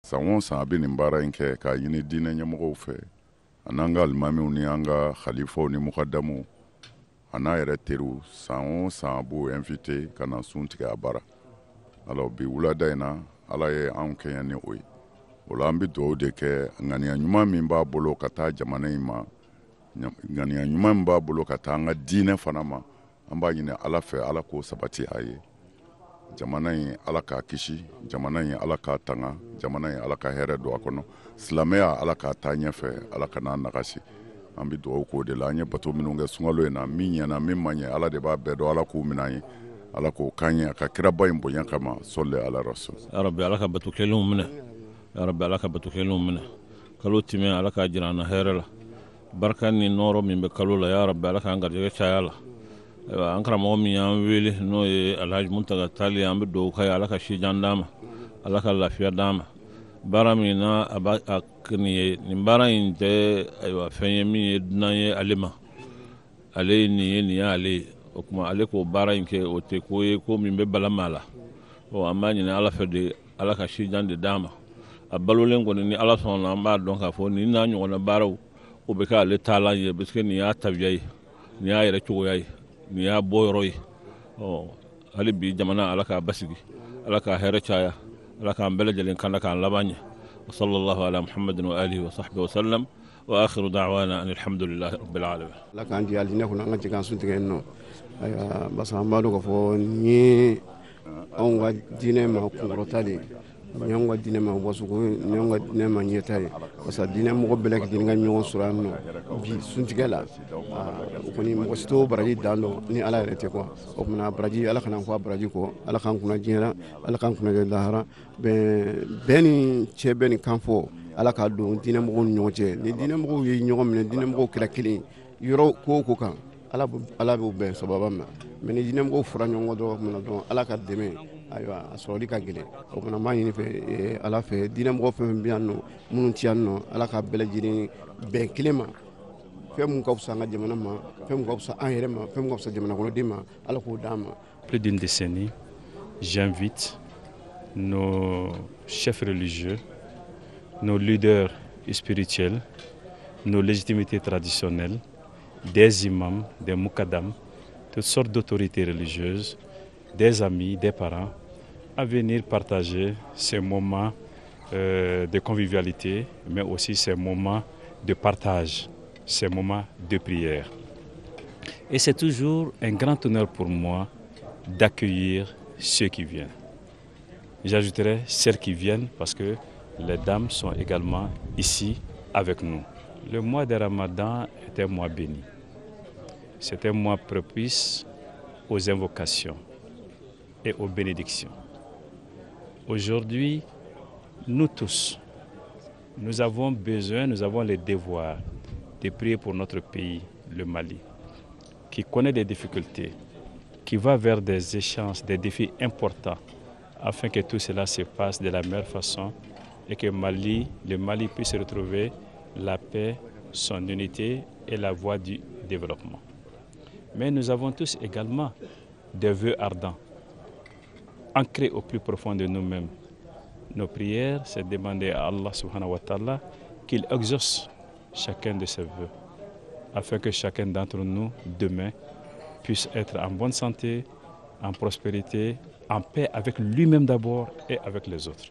san o san a bɛ nin baara in kɛ k'a ɲini diinɛ ɲɛmɔgɔw fɛ a n'an ka alimamiw ni an ka khalifaw ni mukadamuw a n'a yɛrɛ teriw san o san a b'o invité ka na sun tigɛ a bara alors bi wulada in na ala ye anw kɛɲɛ ni o ye o la an bɛ dugawu de kɛ ŋaniya ɲuman min b'a bolo ka taa jamana in ma ŋaniya ɲuman min b'a bolo ka taa an ka diinɛ fana ma an b'a ɲini ala fɛ ala k'o sabati a ye jamana in ala k'a kisi jamana in ala k'a tanga jamana in ala ka hɛrɛ don a kɔnɔ silamɛya ala k'a taa ɲɛfɛ ala ka n'a nagasi an bɛ dugawu k'o de la an ye bato minnu kɛ sunkalo in na min ɲɛna min ma ɲɛ ala de b'a bɛɛ dɔn ala k'u minɛ an ye ala k'o k'an ye a ka kiraba in bonya kama sɔli ala rasul ya rabbi ala ka bato kelenw minɛ ya rabbi ala ka bato kelenw minɛ kalo timɛ ala k'a jira an na hɛrɛ la barika ni nɔɔrɔ min bɛ kalo la ya rabbi ala k'an garijɛgɛ caya la an karamɔgɔ min y'an wele n'o ye alhaji muntaga tali an bɛ dugawu k'a ye ala ka sijan d'a ma ala ka lafiya d'a ma baara min na a b'a nin baara in tɛ fɛn ye min ye dunan ye ale ma ale ye nin ye nin y'ale ye o kuma ale k'o baara in kɛ o tɛ ko ye ko min bɛ balama la an b'a ɲini ala fɛ de ala ka sijan de d'a ma a balolen kɔni ni ala sɔnna an b'a dɔn k'a fɔ nin n'a ɲɔgɔnna baaraw o bɛ kɛ ale taalan ye parce que nin y'a tabiya ye nin y'a yɛrɛ cogoya ye nin y'a bɔyɔrɔ ye hali bi jamana ala k'a basigi ala k'a hɛrɛ caya ala k'an bɛɛ lajɛlen kanda k'an laban ɲɛ sallallahu ala muhammadin wa alihi wa sahbihi wa sallam wa akhiru da'wana alhamdulillahi rabbil alamin ala k'an di alijinɛ kɔnɔ an ka jɛ k'an sun tigɛ yen nɔ ayiwa parce que an b'a dɔn k'a fɔ nin ye anw ka diinɛ ma kunkɔrɔta de ye nin y'anw ka diinɛ ma bɔsugo nin y'anw ka diinɛ ma ɲɛta ye parce que diinɛ mɔgɔ bɛɛ lajɛlen ka ɲɔgɔn sɔrɔ yan nɔ bi suntigɛ la o kɔni mɔgɔ si t'o baraji dan dɔn ni ala yɛrɛ tɛ quoi o kumana baraji ala kana fɔ a baraji kɔ ala k'an kunna diɲɛ la ala k'an kunna kɛ lahara bɛɛ ni cɛ bɛɛ ni kan fɔ ala k'a don diinɛ mɔgɔw ni ɲɔgɔn cɛ ni diinɛ mɔgɔw ye ɲɔgɔn minɛ diinɛ mɔgɔw kɛra kelen yɔrɔ ko o ko kan ala b'o bɛn sababa ma mais ni diinɛ mɔgɔw fɔra ɲɔgɔn kɔ dɔrɔn ala ka dɛmɛ ayiwa a sɔrɔli ka gɛlɛn o kumana m'a ɲini fɛ ala fɛ diinɛ mɔgɔ fɛn bɛ yan nɔ minnu ti yan nɔ ala ka bɛɛ lajɛlen bɛn kelen ma fɛn mun ka fisa an ka jamana ma fɛn mun ka fisa an yɛrɛ ma fɛn mun ka fisa jamana kɔnɔden ma ala k'o d'an ma. Plus d'une décennie, j'invite nos chefs religieux, nos leaders spirituels, nos légitimités traditionnelles, des imams, des mukaddams, toutes sortes d'autorités religieuses, des amis, des parents, à venir partager ces moments de convivialité, mais aussi ces moments de partage, ces moments de prière. Et c'est toujours un grand honneur pour moi d'accueillir ceux qui viennent. J'ajouterai celles qui viennent parce que les dames sont également ici avec nous. Le mois de Ramadan est un mois béni. C'est un mois propice aux invocations et aux bénédictions. Aujourd'hui, nous tous, nous avons besoin, nous avons le devoir de prier pour notre pays, le Mali, qui connaît des difficultés, qui va vers des échanges, des défis importants, afin que tout cela se passe de la meilleure façon et que le Mali puisse retrouver la paix, son unité et la voie du développement. Mais nous avons tous également des vœux ardents, ancrés au plus profond de nous-mêmes. Nos prières, c'est demander à Allah subhanahu wa ta'ala qu'il exauce chacun de ses vœux, afin que chacun d'entre nous, demain, puisse être en bonne santé, en prospérité, en paix avec lui-même d'abord et avec les autres.